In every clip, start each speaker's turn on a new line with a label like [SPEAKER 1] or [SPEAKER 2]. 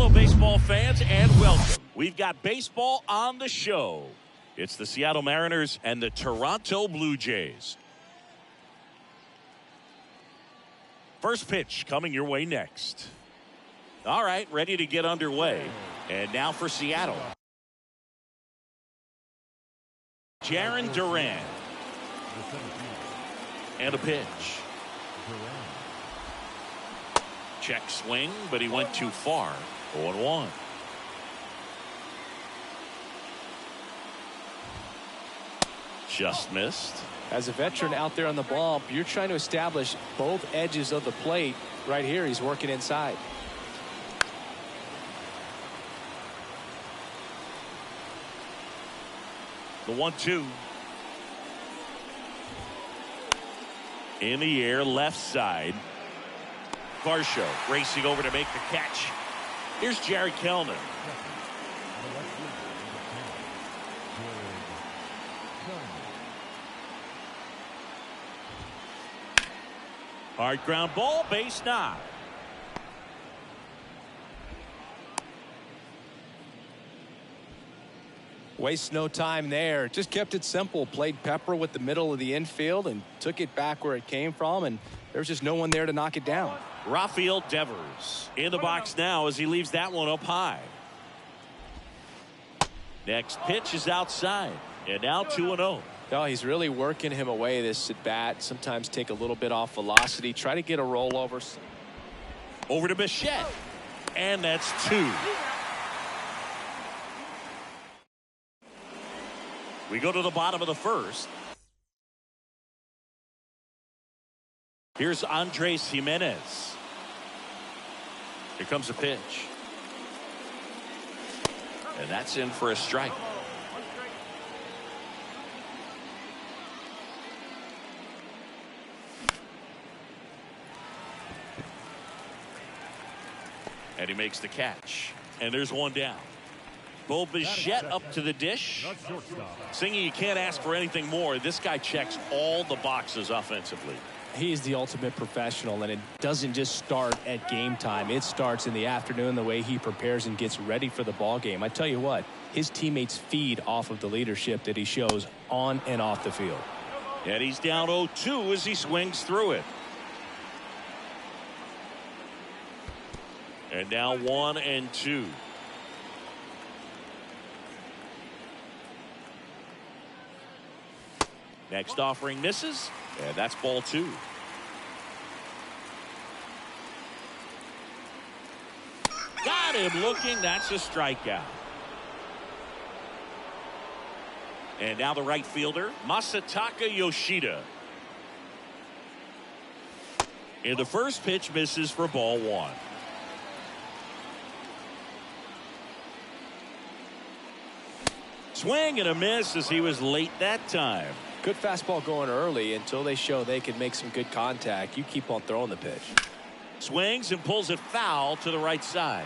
[SPEAKER 1] Hello, baseball fans, and welcome. We've got baseball on the show. It's the Seattle Mariners and the Toronto Blue Jays. First pitch coming your way next. All right, ready to get underway. And now for Seattle. Jarren Duran. And a pitch. Check swing, but he went too far. 0-1. Just missed.
[SPEAKER 2] As a veteran out there on the bump, you're trying to establish both edges of the plate. Right here, he's working inside.
[SPEAKER 1] The 1-2. In the air, left side. Varsho racing over to make the catch. Here's Jared Kellner. Hard ground ball, base knock.
[SPEAKER 2] Waste no time there. Just kept it simple. Played pepper with the middle of the infield and took it back where it came from, and there's just no one there to knock it down.
[SPEAKER 1] Rafael Devers in the box now as he leaves that one up high. Next pitch is outside, and now 2-0.
[SPEAKER 2] No, he's really working him away this at bat. Sometimes take a little bit off velocity. Try to get a rollover.
[SPEAKER 1] Over to Bichette, and that's 2. We go to the bottom of the first. Here's Andres Jimenez. Here comes a pitch. And that's in for a strike. And he makes the catch. And there's one down. Bo Bichette up to the dish. Singing, you can't ask for anything more. This guy checks all the boxes offensively.
[SPEAKER 2] He's the ultimate professional, and it doesn't just start at game time. It starts in the afternoon, the way he prepares and gets ready for the ball game. I tell you what, his teammates feed off of the leadership that he shows on and off the field.
[SPEAKER 1] And he's down 0-2 as he swings through it. And now 1-2. Next offering misses, and that's ball 2. Got him looking. That's a strikeout. And now the right fielder, Masataka Yoshida. And the first pitch misses for ball 1. Swing and a miss as he was late that time.
[SPEAKER 2] Good fastball going early until they show they can make some good contact. You keep on throwing the pitch.
[SPEAKER 1] Swings and pulls it foul to the right side.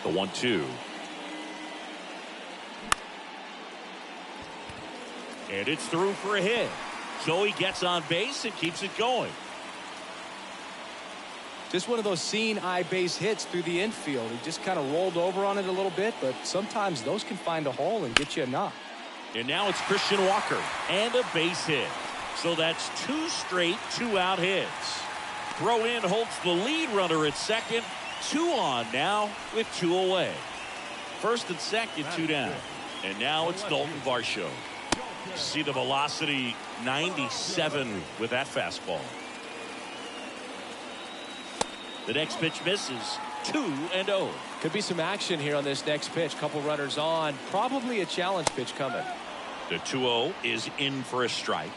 [SPEAKER 1] The 1-2. And it's through for a hit. So he gets on base and keeps it going.
[SPEAKER 2] Just one of those seeing eye base hits through the infield. He just kind of rolled over on it a little bit, but sometimes those can find a hole and get you a knock.
[SPEAKER 1] And now it's Christian Walker and a base hit. So that's 2 straight 2-out hits. Throw in holds the lead runner at second. 2 on now with 2 away. First and second, 2 down. And now it's Dalton Varsho. See the velocity, 97 with that fastball. The next pitch misses. 2-0.
[SPEAKER 2] Could be some action here on this next pitch. Couple runners on. Probably a challenge pitch coming.
[SPEAKER 1] The 2-0 is in for a strike.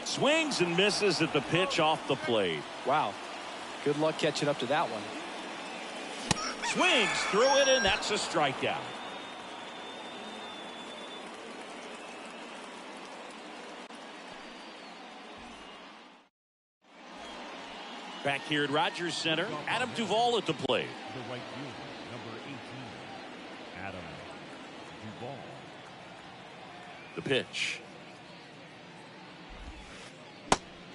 [SPEAKER 1] Swings and misses at the pitch off the plate.
[SPEAKER 2] Wow. Good luck catching up to that one.
[SPEAKER 1] Swings through it, and that's a strikeout. Back here at Rogers Center, Adam Duvall at the plate.
[SPEAKER 3] The right fielder, number 18, Adam Duvall.
[SPEAKER 1] The pitch.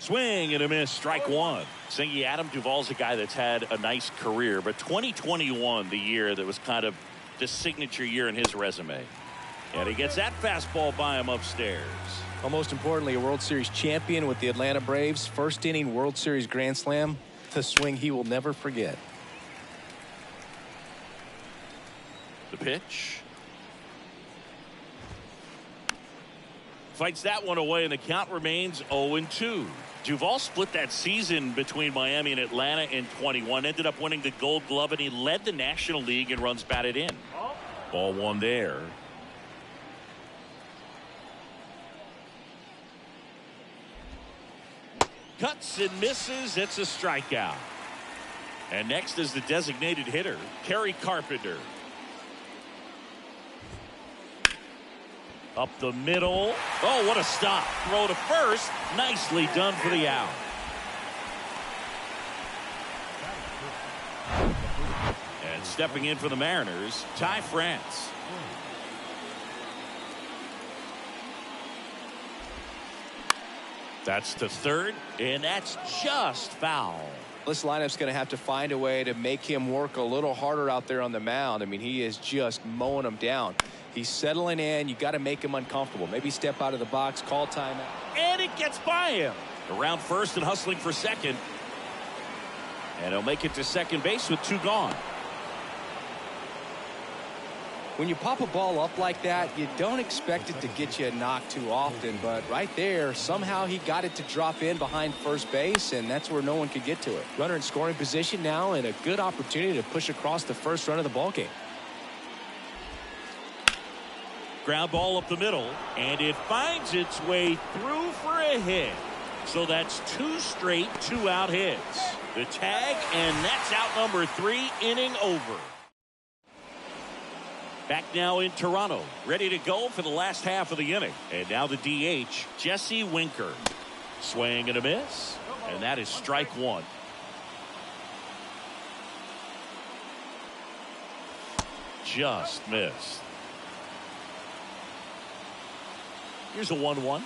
[SPEAKER 1] Swing and a miss, strike one. Singy, Adam Duvall's a guy that's had a nice career, but 2021, the year that was kind of the signature year in his resume. And he gets that fastball by him upstairs.
[SPEAKER 2] Well, most importantly, a World Series champion with the Atlanta Braves. First inning World Series grand slam. The swing he will never forget.
[SPEAKER 1] The pitch. Fights that one away, and the count remains 0-2. Duvall split that season between Miami and Atlanta in 21. Ended up winning the Gold Glove, and he led the National League in runs batted in. Ball one there. Cuts and misses. It's a strikeout. And next is the designated hitter, Kerry Carpenter. Up the middle. Oh, what a stop. Throw to first. Nicely done for the out. And stepping in for the Mariners, Ty France. That's to third, and that's just foul.
[SPEAKER 2] This lineup's going to have to find a way to make him work a little harder out there on the mound. I mean, he is just mowing them down. He's settling in. You got to make him uncomfortable. Maybe step out of the box, call timeout.
[SPEAKER 1] And it gets by him. Around first and hustling for second. And he'll make it to second base with two gone.
[SPEAKER 2] When you pop a ball up like that, you don't expect it to get you a knock too often. But right there, somehow he got it to drop in behind first base, and that's where no one could get to it. Runner in scoring position now, and a good opportunity to push across the first run of the ball game.
[SPEAKER 1] Ground ball up the middle, and it finds its way through for a hit. So that's two straight two-out hits. The tag, and that's out number 3, inning over. Back now in Toronto, ready to go for the last half of the inning. And now the DH, Jesse Winker. Swing and a miss, and that is strike one. Just missed. Here's a 1-1.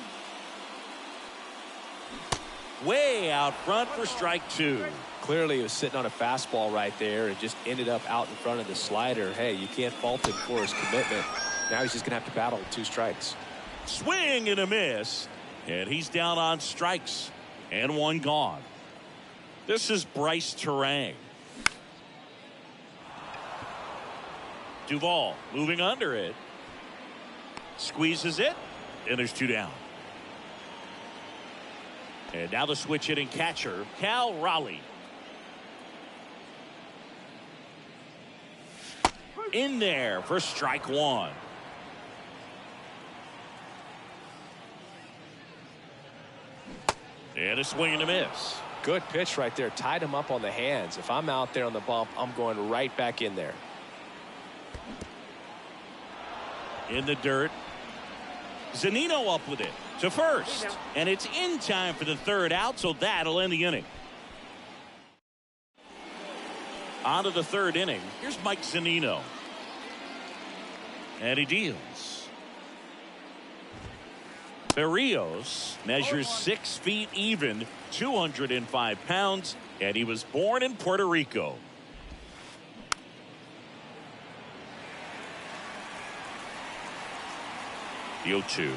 [SPEAKER 1] Way out front for strike two.
[SPEAKER 2] Clearly he was sitting on a fastball right there and just ended up out in front of the slider. Hey, you can't fault him for his commitment. Now he's just going to have to battle with 2 strikes.
[SPEAKER 1] Swing and a miss. And he's down on strikes. And 1 gone. This is Bryce Terang. Duvall moving under it. Squeezes it. And there's 2 down. And now the switch hitting catcher, Cal Raleigh. In there for strike one. And a swing and a miss.
[SPEAKER 2] Good pitch right there. Tied him up on the hands. If I'm out there on the bump, I'm going right back in there.
[SPEAKER 1] In the dirt. Zunino up with it to first. And it's in time for the 3rd out, so that'll end the inning. On to the 3rd inning. Here's Mike Zunino. And he deals. Berrios measures 6 feet even, 205 pounds, and he was born in Puerto Rico. The 0-2.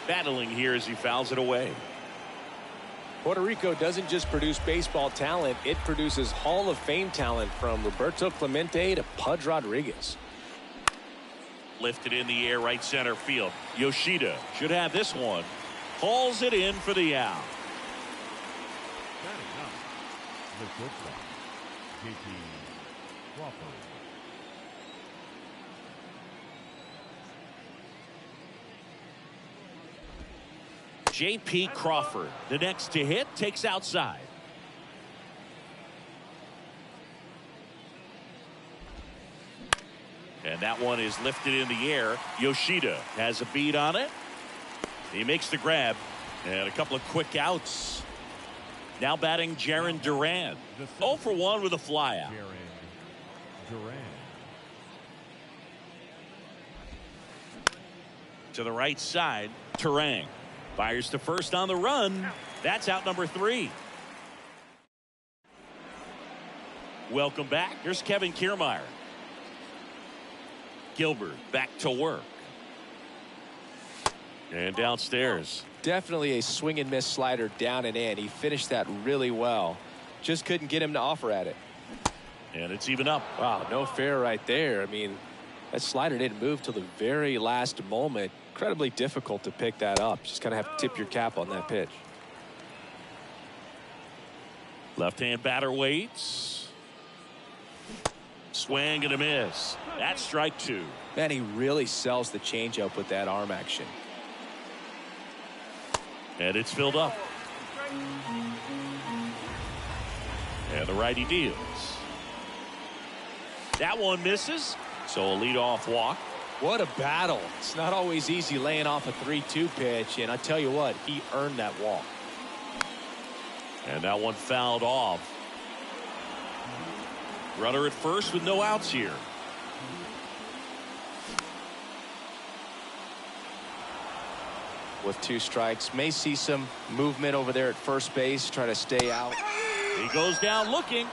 [SPEAKER 1] Battling here as he fouls it away.
[SPEAKER 2] Puerto Rico doesn't just produce baseball talent, it produces Hall of Fame talent from Roberto Clemente to Pudge Rodriguez.
[SPEAKER 1] Lifted in the air, right center field. Yoshida should have this one. Hauls it in for the out.
[SPEAKER 3] Batting up, the shortstop, J.P. Crawford.
[SPEAKER 1] J.P. Crawford, the next to hit, takes outside. And that one is lifted in the air. Yoshida has a beat on it. He makes the grab. And a couple of quick outs. Now batting Jarren Duran. 0 for 1 with a flyout.
[SPEAKER 3] Jarren Duran.
[SPEAKER 1] To the right side. Terang fires to first on the run. That's out number 3. Welcome back. Here's Kevin Kiermaier. Gilbert back to work. And downstairs.
[SPEAKER 2] Definitely a swing and miss slider down and in. He finished that really well. Just couldn't get him to offer at it.
[SPEAKER 1] And it's even up.
[SPEAKER 2] Wow, no fair right there. I mean, that slider didn't move till the very last moment. Incredibly difficult to pick that up. Just kind of have to tip your cap on that pitch.
[SPEAKER 1] Left-hand batter waits. Swing and a miss. That's strike 2.
[SPEAKER 2] Man, he really sells the changeup with that arm action.
[SPEAKER 1] And it's filled up. And the righty deals. That one misses. So a leadoff walk.
[SPEAKER 2] What a battle. It's not always easy laying off a 3-2 pitch. And I tell you what, he earned that walk.
[SPEAKER 1] And that one fouled off. Runner at first with no outs here.
[SPEAKER 2] With 2 strikes, may see some movement over there at first base, try to stay out.
[SPEAKER 1] He goes down looking.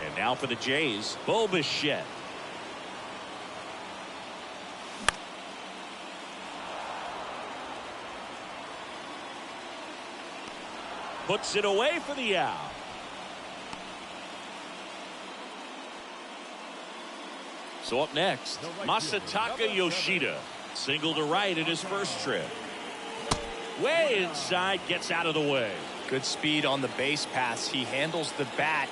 [SPEAKER 1] And now for the Jays, Bo Bichette. Puts it away for the out. So up next, Masataka Yoshida. Single to right in his first trip. Way inside, gets out of the way.
[SPEAKER 2] Good speed on the base paths. He handles the bat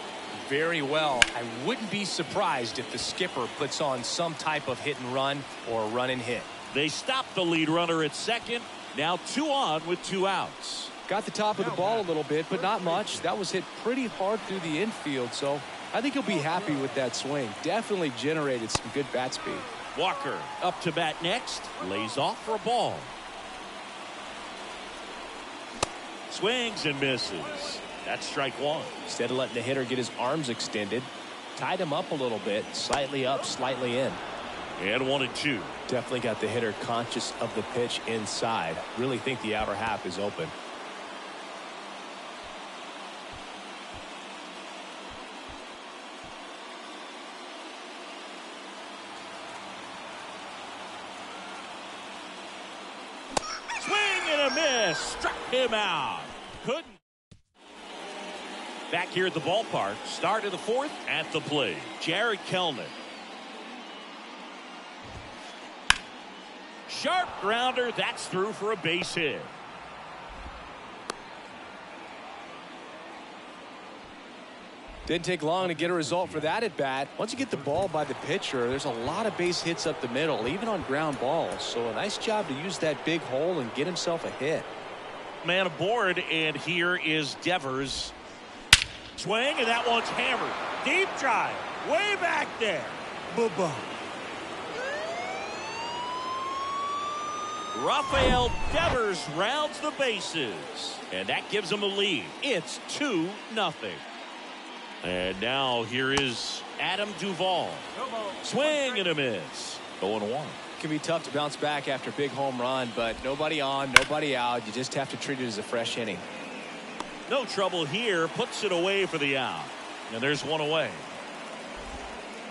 [SPEAKER 2] very well. I wouldn't be surprised if the skipper puts on some type of hit and run or run and hit.
[SPEAKER 1] They stop the lead runner at second. Now 2 on with 2 outs.
[SPEAKER 2] Got the top of the ball a little bit, but not much. That was hit pretty hard through the infield, so I think he'll be happy with that swing. Definitely generated some good bat speed.
[SPEAKER 1] Walker up to bat next. Lays off for a ball. Swings and misses. That's strike 1.
[SPEAKER 2] Instead of letting the hitter get his arms extended, tied him up a little bit, slightly up, slightly in.
[SPEAKER 1] And 1-2.
[SPEAKER 2] Definitely got the hitter conscious of the pitch inside. Really think the outer half is open.
[SPEAKER 1] Miss, struck him out. Couldn't. Back here at the ballpark, start of the 4th at the plate. Jared Kelnick. Sharp grounder, that's through for a base hit.
[SPEAKER 2] Didn't take long to get a result for that at bat. Once you get the ball by the pitcher, there's a lot of base hits up the middle, even on ground balls. So a nice job to use that big hole and get himself a hit.
[SPEAKER 1] Man aboard, and here is Devers. Swing, and that one's hammered. Deep drive, way back there. Bye-bye. Rafael Devers rounds the bases, and that gives him a lead. It's 2-0. And now here is Adam Duvall. Swing and a miss. 0-1.
[SPEAKER 2] Can be tough to bounce back after a big home run, but nobody on, nobody out. You just have to treat it as a fresh inning.
[SPEAKER 1] No trouble here. Puts it away for the out. And there's one away.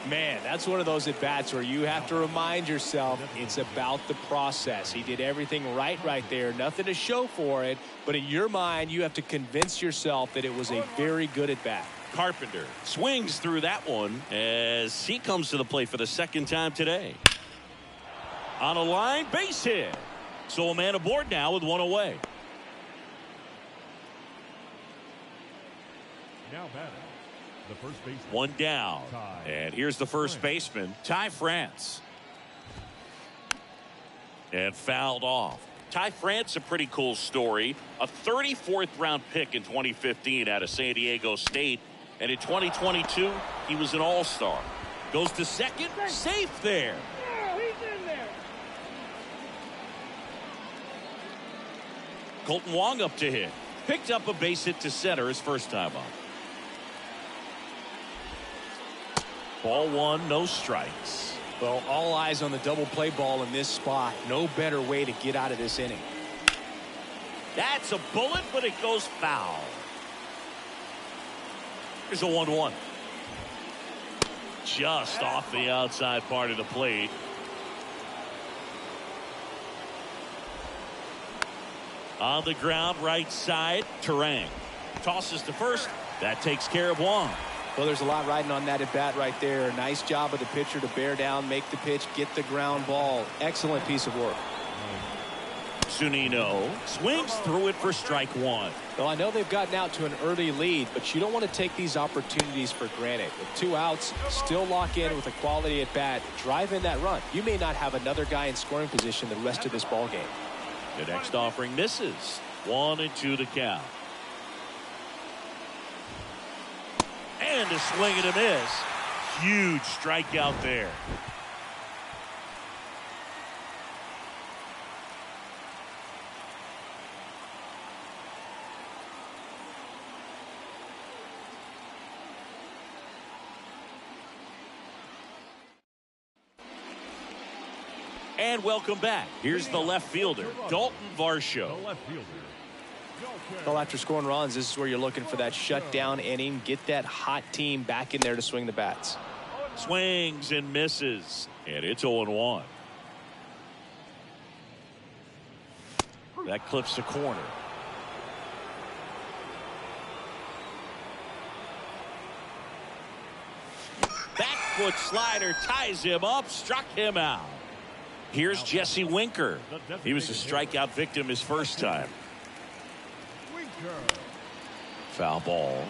[SPEAKER 2] Man, that's one of those at-bats where you have to remind yourself it's about the process. He did everything right there. Nothing to show for it. But in your mind, you have to convince yourself that it was a very good at-bat.
[SPEAKER 1] Carpenter swings through that one as he comes to the plate for the 2nd time today. On a line, base hit. So a man aboard now with 1 away.
[SPEAKER 3] Now batting, the first baseman.
[SPEAKER 1] 1 down. And here's the first baseman, Ty France. And fouled off. Ty France, a pretty cool story. A 34th round pick in 2015 out of San Diego State. And in 2022, he was an all-star. Goes to second, safe there.
[SPEAKER 4] He's in there.
[SPEAKER 1] Colton Wong up to hit. Picked up a base hit to center his first time up. Ball 1, no strikes.
[SPEAKER 2] Well, all eyes on the double play ball in this spot. No better way to get out of this inning.
[SPEAKER 1] That's a bullet, but it goes foul. Here's a 1-1. Just off the outside part of the plate. On the ground, right side, Terang tosses to first. That takes care of one.
[SPEAKER 2] Well, there's a lot riding on that at bat right there. Nice job of the pitcher to bear down, make the pitch, get the ground ball. Excellent piece of work.
[SPEAKER 1] Zunino swings through it for strike one.
[SPEAKER 2] Well, I know they've gotten out to an early lead, but you don't want to take these opportunities for granted. With 2 outs, still lock in with a quality at bat, drive in that run. You may not have another guy in scoring position the rest of this ball game.
[SPEAKER 1] The next offering misses. 1-2 the count. And a swing and a miss. Huge strikeout there. And welcome back. Here's the left fielder, Dalton Varsho.
[SPEAKER 3] The left fielder.
[SPEAKER 2] Well, after scoring runs, this is where you're looking for that shutdown inning. Get that hot team back in there to swing the bats.
[SPEAKER 1] Swings and misses. And it's 0-1. That clips the corner. Back foot slider ties him up, struck him out. Here's Jesse Winker. He was a strikeout victim his first time. Foul ball.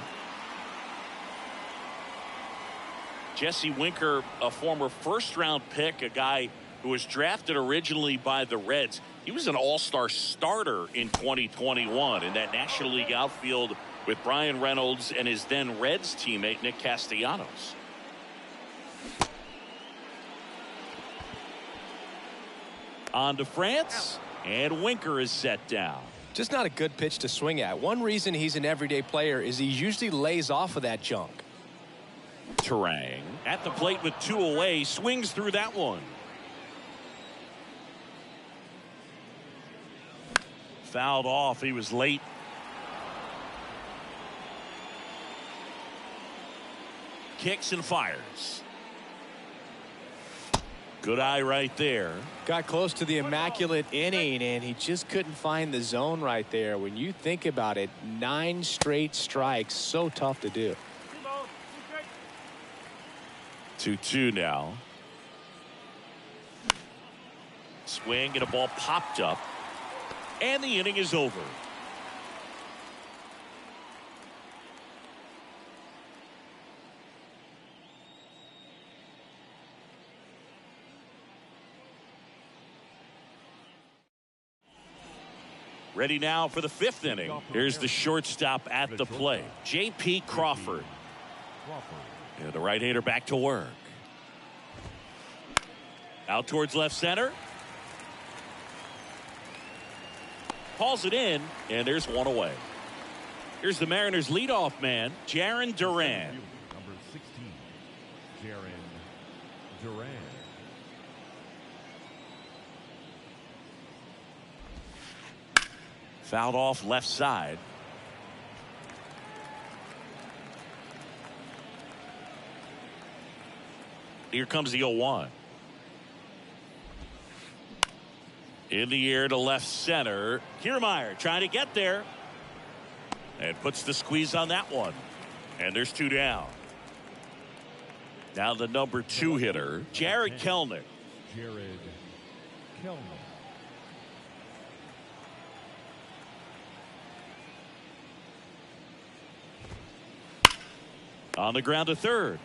[SPEAKER 1] Jesse Winker, a former first-round pick, a guy who was drafted originally by the Reds. He was an all-star starter in 2021 in that National League outfield with Brian Reynolds and his then Reds teammate Nick Castellanos. On to France, and Winker is set down.
[SPEAKER 2] Just not a good pitch to swing at. One reason he's an everyday player is he usually lays off of that junk.
[SPEAKER 1] Terang at the plate with 2 away, swings through that one. Fouled off. He was late. Kicks and fires. Good eye right there.
[SPEAKER 2] Got close to the immaculate inning, and he just couldn't find the zone right there. When you think about it, 9 straight strikes, so tough to do.
[SPEAKER 1] 2-2 now. Swing and a ball popped up, and the inning is over. Ready now for the 5th inning. Here's the shortstop at the plate, J.P. Crawford. And the right-hander back to work. Out towards left center. Calls it in, and there's one away. Here's the Mariners' leadoff man, Jarren Duran.
[SPEAKER 3] Number 16, Jarren Duran.
[SPEAKER 1] Fouled off left side. Here comes the 0-1. In the air to left center. Kiermaier trying to get there. And puts the squeeze on that one. And there's 2 down. Now the number 2 hitter, Jared Kelenic.
[SPEAKER 3] Jared Kelenic.
[SPEAKER 1] On the ground to third.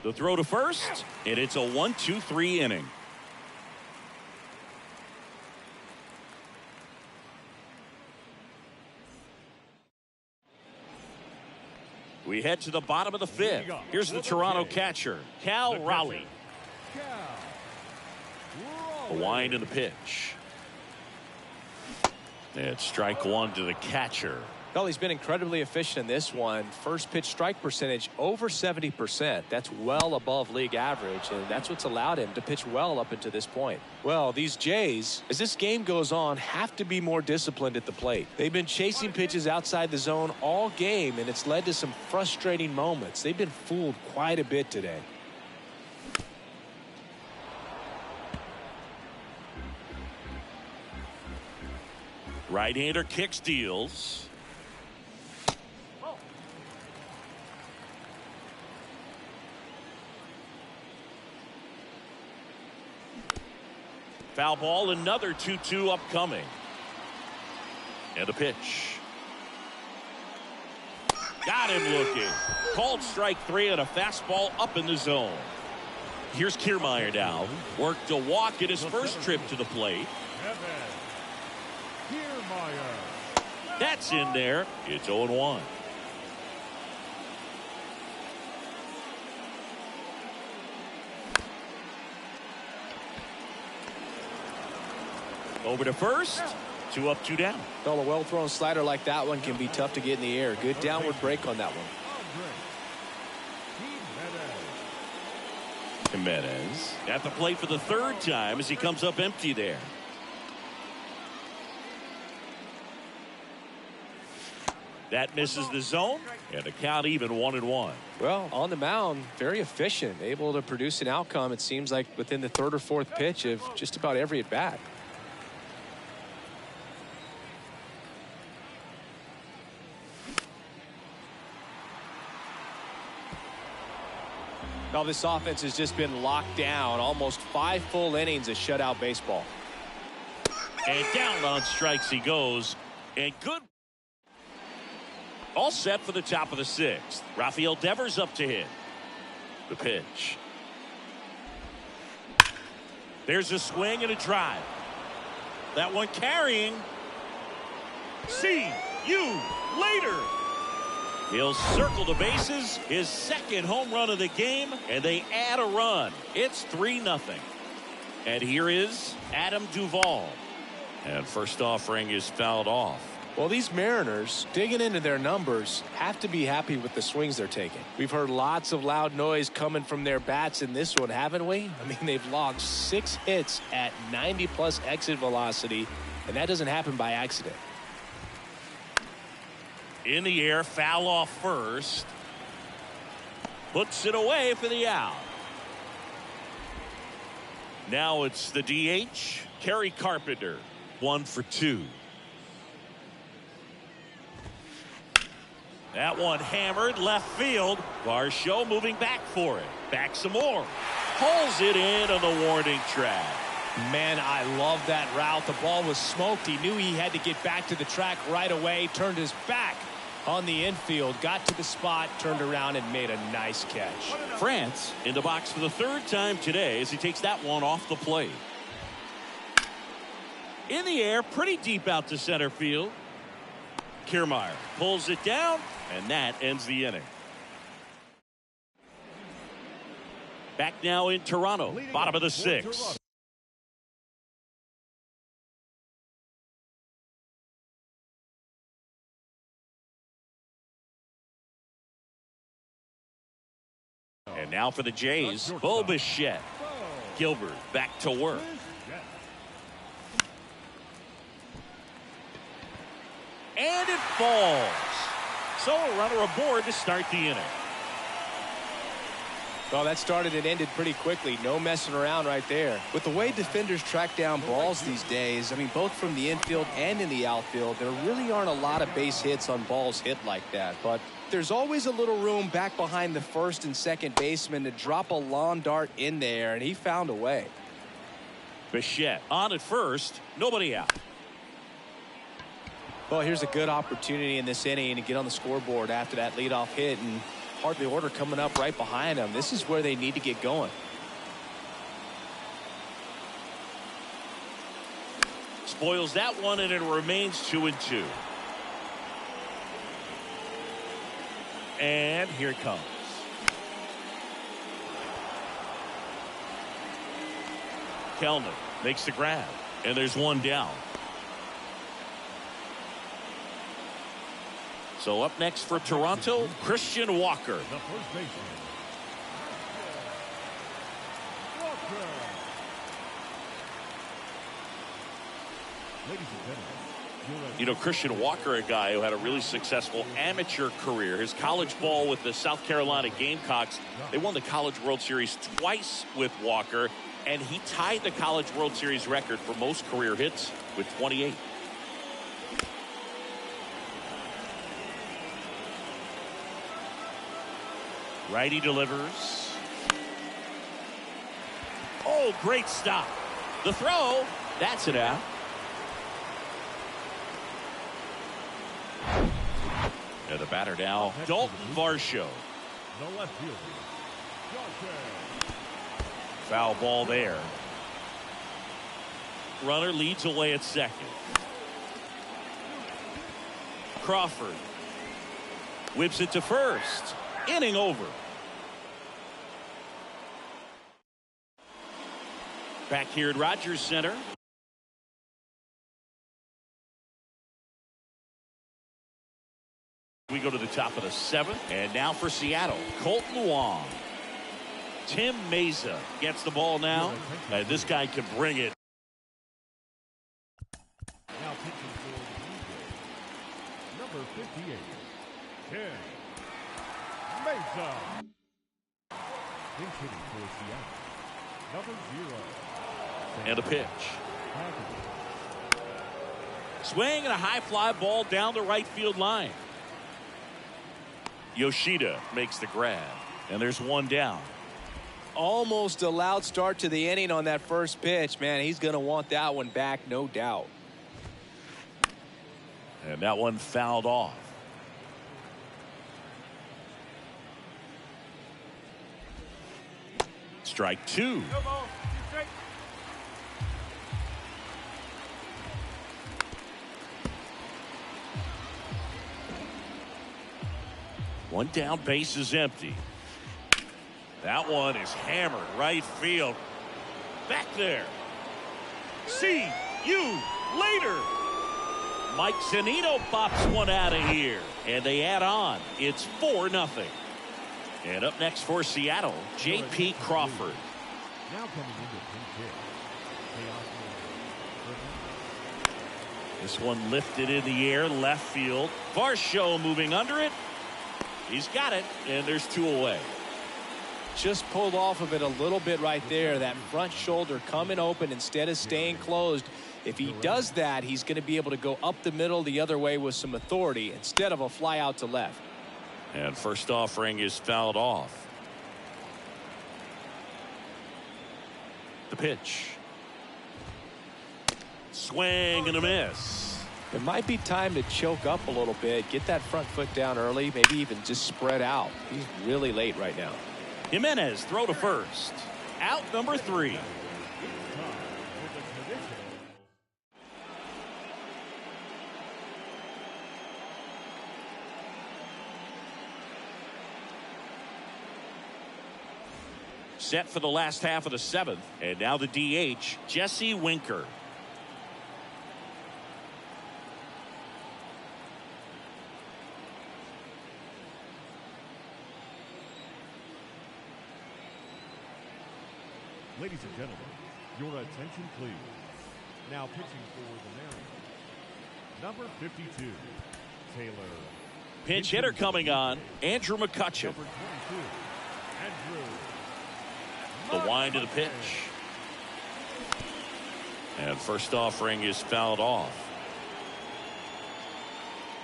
[SPEAKER 1] The throw to first, and it's a 1-2-3 inning. We head to the bottom of the 5th. Here's the Toronto catcher, Cal Raleigh. A wind in the pitch. And strike 1 to the catcher.
[SPEAKER 2] Well, he's been incredibly efficient in this one. First pitch strike percentage over 70%. That's well above league average, and that's what's allowed him to pitch well up until this point. Well, these Jays, as this game goes on, have to be more disciplined at the plate. They've been chasing pitches outside the zone all game, and it's led to some frustrating moments. They've been fooled quite a bit today.
[SPEAKER 1] Right-hander kicks, deals. Foul ball, another 2-2 upcoming. And a pitch. Got him looking. Called strike 3 on a fastball up in the zone. Here's Kiermaier now. Worked a walk in his first trip to the plate. That's in there. It's 0-1. Over to first. 2 up, 2 down.
[SPEAKER 2] Well, a well-thrown slider like that one can be tough to get in the air. Good downward break on that one.
[SPEAKER 1] Jimenez at the plate for the 3rd time as he comes up empty there. That misses the zone, and the count even 1-1.
[SPEAKER 2] Well, on the mound, very efficient, able to produce an outcome, it seems like, within the 3rd or 4th pitch of just about every at-bat. Now, this offense has just been locked down. Almost 5 full innings of shutout baseball.
[SPEAKER 1] And down on strikes he goes. And good. All set for the top of the 6th. Rafael Devers up to hit. The pitch. There's a swing and a drive. That one carrying. See you later. He'll circle the bases. His 2nd home run of the game, and they add a run. It's 3-0. And here is Adam Duvall. And first offering is fouled off.
[SPEAKER 2] Well, these Mariners, digging into their numbers, have to be happy with the swings they're taking. We've heard lots of loud noise coming from their bats in this one, haven't we? I mean, they've logged 6 hits at 90+ exit velocity, and that doesn't happen by accident.
[SPEAKER 1] In the air, foul off first. Puts it away for the out. Now it's the DH, Kerry Carpenter. 1 for 2. That one hammered left field. Varsho moving back for it. Back some more. Pulls it in on the warning track.
[SPEAKER 2] Man, I love that route. The ball was smoked. He knew he had to get back to the track right away. Turned his back on the infield. Got to the spot. Turned around and made a nice catch.
[SPEAKER 1] France in the box for the 3rd time today as he takes that one off the plate. In the air, pretty deep out to center field. Kiermaier pulls it down, and that ends the inning. Back now in Toronto, bottom of the 6th. And now for the Jays, Bo Bichette. Gilbert back to work. And it falls. So a runner aboard to start the inning.
[SPEAKER 2] Well, that started and ended pretty quickly. No messing around right there. With the way defenders track down balls these days, I mean, both from the infield and in the outfield, there really aren't a lot of base hits on balls hit like that. But there's always a little room back behind the 1st and 2nd baseman to drop a lawn dart in there, and he found a way.
[SPEAKER 1] Bichette on at first, nobody out.
[SPEAKER 2] Well, here's a good opportunity in this inning to get on the scoreboard after that leadoff hit, and part of the order coming up right behind them. This is where they need to get going.
[SPEAKER 1] Spoils that one, and it remains 2-2. And here it comes. Kelman makes the grab, and there's one down. So up next for Toronto, Christian Walker.
[SPEAKER 3] The first baseman. Walker. Ladies and gentlemen,
[SPEAKER 1] You know, Christian Walker, a guy who had a really successful amateur career. His college ball with the South Carolina Gamecocks. They won the College World Series twice with Walker, and he tied the College World Series record for most career hits with 28. Righty delivers. Oh, great stop. The throw, that's it out. And the batter now, Dalton Varsho.
[SPEAKER 3] the left fielder, Johnson.
[SPEAKER 1] Foul ball there. Runner leads away at second. Crawford whips it to first. Inning over. Back here at Rogers Center. We go to the top of the seventh. And now for Seattle, Colton Wong. Tim Meza gets the ball now. And this guy can bring it.
[SPEAKER 3] Now pitching for the Blue Jays, number 58, Tim Meza. Pinch hitting for Seattle, number 0.
[SPEAKER 1] And a pitch. Swing and a high fly ball down the right field line. Yoshida makes the grab. And there's one down.
[SPEAKER 2] Almost a loud start to the inning on that first pitch. Man, he's going to want that one back, no doubt.
[SPEAKER 1] And that one fouled off. Strike two. One down, base is empty. That one is hammered right field. Back there. See you later. Mike Zunino pops one out of here. And they add on. It's 4-0. And up next for Seattle, J.P. Crawford.
[SPEAKER 3] Now coming into pinch hit.
[SPEAKER 1] This one lifted in the air, left field. Varsho moving under it. He's got it, and there's two away.
[SPEAKER 2] Just pulled off of it a little bit right there. That front shoulder coming open instead of staying closed. If he does that, he's going to be able to go up the middle the other way with some authority instead of a fly out to left.
[SPEAKER 1] And first offering is fouled off. The pitch. Swing and a miss.
[SPEAKER 2] It might be time to choke up a little bit, get that front foot down early, maybe even just spread out. He's really late right now.
[SPEAKER 1] Jimenez throw to first. Out number 3. Set for the last half of the 7th. And now the DH, Jesse Winker.
[SPEAKER 3] Ladies and gentlemen, your attention please. Now pitching for the Mariners, number 52, Taylor.
[SPEAKER 1] Pinch hitter coming on, Andrew McCutcheon.
[SPEAKER 3] Number 22, Andrew.
[SPEAKER 1] The wind of the pitch. And first offering is fouled off.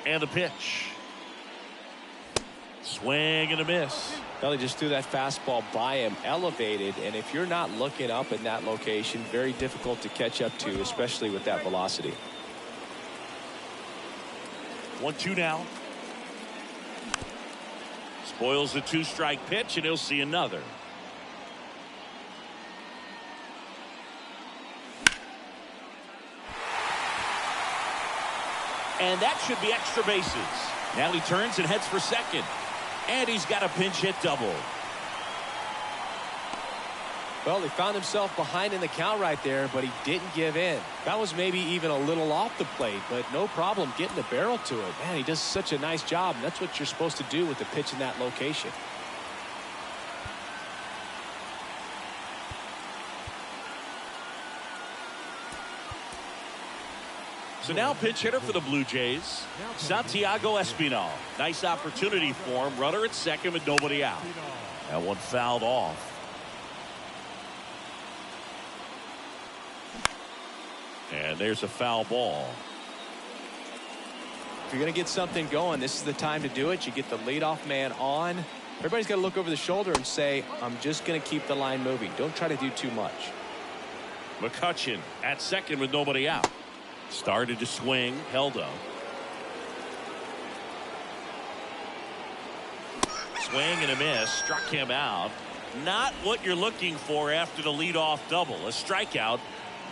[SPEAKER 1] And the pitch. Swing and a miss.
[SPEAKER 2] Well, he just threw that fastball by him, elevated, and if you're not looking up in that location, very difficult to catch up to, especially with that velocity.
[SPEAKER 1] 1-2 now. Spoils the 2-strike pitch, and he'll see another. And that should be extra bases. Now he turns and heads for second. And he's got a pinch hit double.
[SPEAKER 2] Well, he found himself behind in the count right there, but he didn't give in. That was maybe even a little off the plate, but no problem getting the barrel to it. Man, he does such a nice job, and that's what you're supposed to do with the pitch in that location.
[SPEAKER 1] So now pitch hitter for the Blue Jays, Santiago Espinal. Nice opportunity for him. Runner at second with nobody out. That one fouled off. And there's a foul ball.
[SPEAKER 2] If you're going to get something going, this is the time to do it. You get the leadoff man on. Everybody's got to look over the shoulder and say, I'm just going to keep the line moving. Don't try to do too much.
[SPEAKER 1] McCutchen at second with nobody out. Started to swing, held up. Swing and a miss, struck him out. Not what you're looking for after the leadoff double. A strikeout,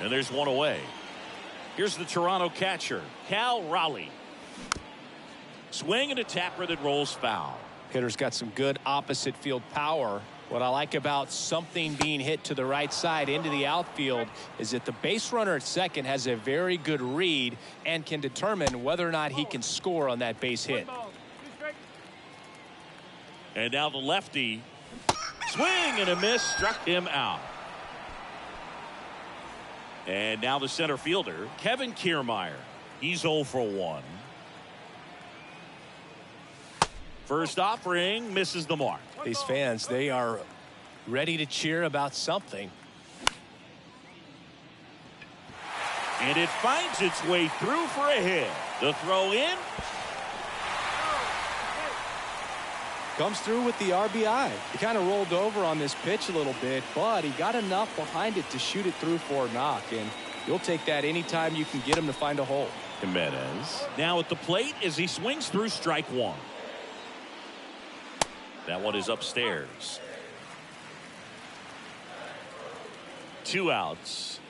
[SPEAKER 1] and there's one away. Here's the Toronto catcher, Cal Raleigh. Swing and a tapper that rolls foul.
[SPEAKER 2] Hitter's got some good opposite field power. What I like about something being hit to the right side into the outfield is that the base runner at second has a very good read and can determine whether or not he can score on that base hit.
[SPEAKER 1] And now the lefty. Swing and a miss, struck him out. And now the center fielder, Kevin Kiermaier. He's 0 for 1. First offering misses the mark.
[SPEAKER 2] These fans, they are ready to cheer about something.
[SPEAKER 1] And it finds its way through for a hit. The throw in.
[SPEAKER 2] Comes through with the RBI. He kind of rolled over on this pitch a little bit, but he got enough behind it to shoot it through for a knock. And you'll take that anytime you can get him to find a hole.
[SPEAKER 1] Jimenez now at the plate as he swings through strike one. That one is upstairs. 2 outs.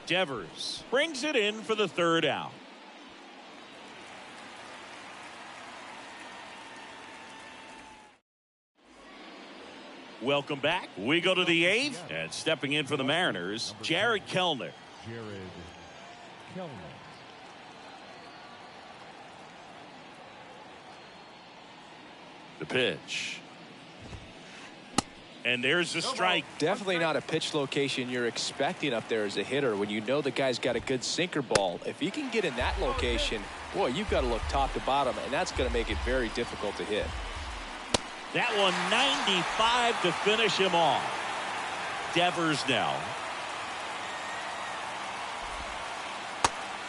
[SPEAKER 1] Devers brings it in for the 3rd out. Welcome back. We go to the 8th, and stepping in for the Mariners, Jared Kellner. The pitch. And there's a strike.
[SPEAKER 2] Definitely not a pitch location you're expecting up there as a hitter when you know the guy's got a good sinker ball. If he can get in that location, boy, you've got to look top to bottom, and that's going to make it very difficult to hit.
[SPEAKER 1] That one 95 to finish him off. Devers now.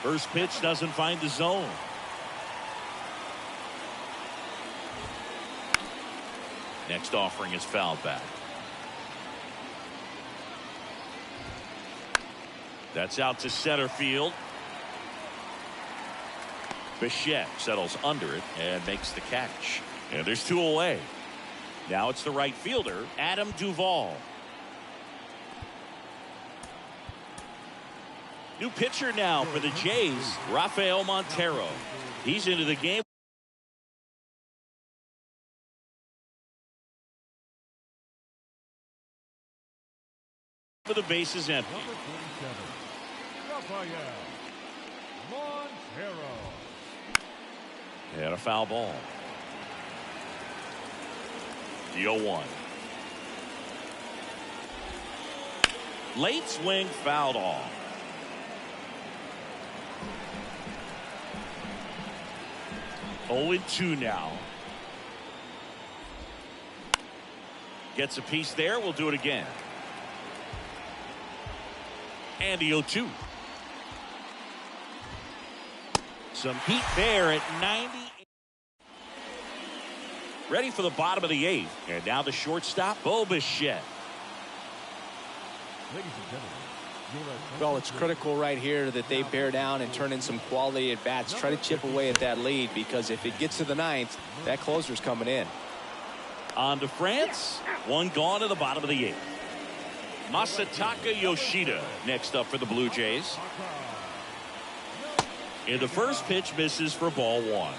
[SPEAKER 1] First pitch doesn't find the zone. Next offering is fouled back. That's out to center field. Bichette settles under it and makes the catch. And there's 2 away. Now it's the right fielder, Adam Duvall. New pitcher now for the Jays, Rafael Montero. He's into the game. For the bases empty.
[SPEAKER 3] Number 47, Rafael Montero.
[SPEAKER 1] And a foul ball. The 0-1. Late swing fouled off. Oh, 2 now. Gets a piece there. We'll do it again. And the 0-2. Some heat there at 90. Ready for the bottom of the 8th. And now the shortstop, Bo Bichette.
[SPEAKER 3] Ladies and gentlemen,
[SPEAKER 2] Well, it's critical right here that they bear down and turn in some quality at bats. Try to chip away at that lead, because if it gets to the 9th, that closer's coming in.
[SPEAKER 1] On to France. 1 gone to the bottom of the 8th. Masataka Yoshida next up for the Blue Jays. And the first pitch misses for ball one.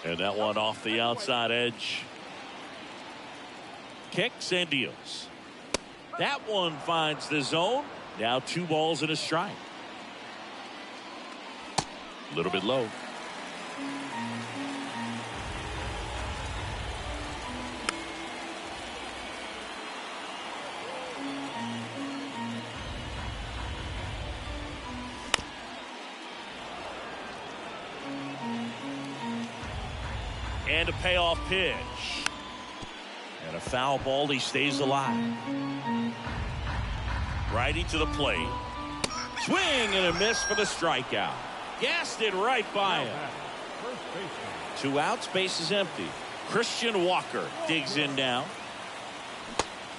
[SPEAKER 1] And that one off the outside edge. Kicks and deals. That one finds the zone. Now 2 balls and a strike. A little bit low. And a payoff pitch. And a foul ball. He stays alive. Righty to the plate. Swing and a miss for the strikeout. Gassed it right by him. 2 outs, base is empty. Christian Walker digs in now.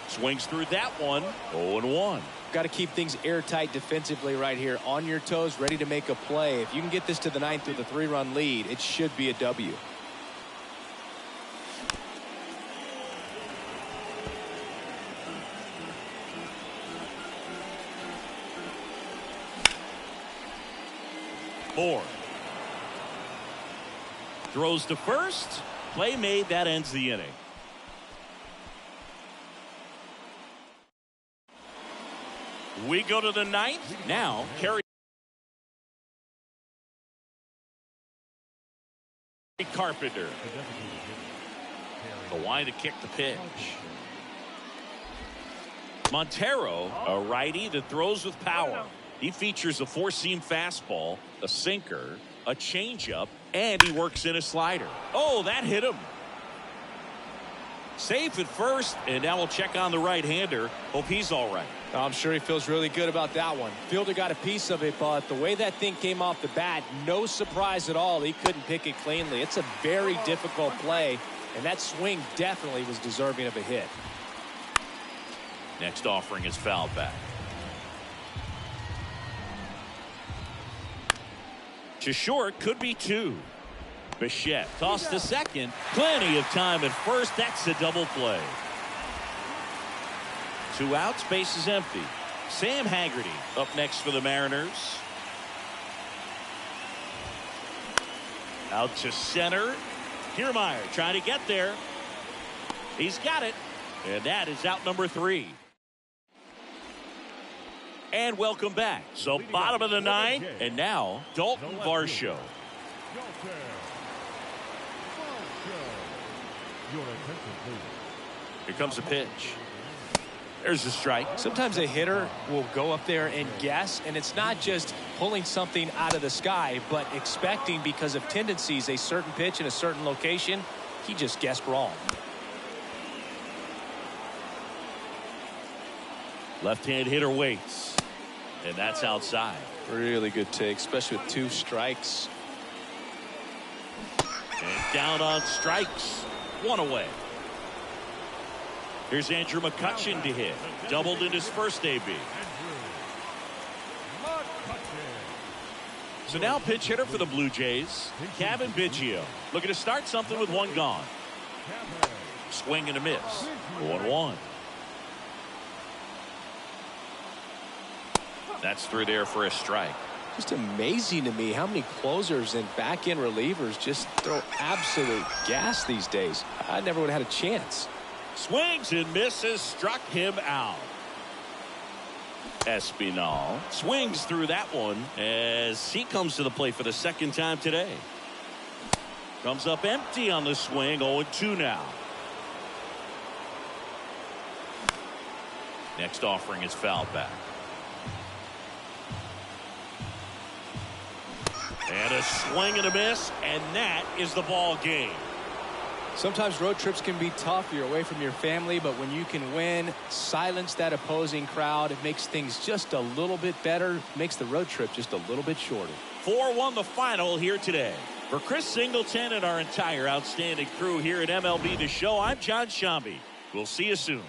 [SPEAKER 1] Swings through that one. 0-1.
[SPEAKER 2] Got to keep things airtight defensively right here. On your toes, ready to make a play. If you can get this to the 9th with a 3-run lead, it should be a W.
[SPEAKER 1] Moore throws to first. Play made. That ends the inning. We go to the 9th. Now Kerry Carpenter. The line to kick the pitch. Montero, a righty that throws with power. He features a 4-seam fastball, a sinker, a changeup, and he works in a slider. Oh, that hit him. Safe at first, and now we'll check on the right-hander. Hope he's all right.
[SPEAKER 2] I'm sure he feels really good about that one. Fielder got a piece of it, but the way that thing came off the bat, no surprise at all. He couldn't pick it cleanly. It's a very difficult play, and that swing definitely was deserving of a hit.
[SPEAKER 1] Next offering is fouled back. To short, could be 2. Bichette tossed to second. Plenty of time at first. That's a double play. 2 outs, base is empty. Sam Haggerty up next for the Mariners. Out to center. Kiermaier trying to get there. He's got it. And that is out number 3. And welcome back. So bottom of the 9th, and now Dalton Varsho. Here comes a pitch. There's a strike.
[SPEAKER 2] Sometimes a hitter will go up there and guess, and it's not just pulling something out of the sky, but expecting because of tendencies a certain pitch in a certain location. He just guessed wrong.
[SPEAKER 1] Left-hand hitter waits. And that's outside.
[SPEAKER 2] Really good take, especially with 2 strikes.
[SPEAKER 1] And down on strikes. 1 away. Here's Andrew McCutchen to hit. Doubled in his first AB. So now pitch hitter for the Blue Jays, Kevin Biggio. Looking to start something with 1 gone. Swing and a miss. 1-1. That's through there for a strike.
[SPEAKER 2] Just amazing to me how many closers and back-end relievers just throw absolute gas these days. I never would have had a chance.
[SPEAKER 1] Swings and misses, struck him out. Espinal swings through that one as he comes to the plate for the 2nd time today. Comes up empty on the swing. 0-2 now. Next offering is fouled back. And a swing and a miss, and that is the ball game.
[SPEAKER 2] Sometimes road trips can be tough. You're away from your family, but when you can win, silence that opposing crowd, it makes things just a little bit better, makes the road trip just a little bit shorter.
[SPEAKER 1] 4-1 the final here today. For Chris Singleton and our entire outstanding crew here at MLB The Show, I'm John Shambi. We'll see you soon.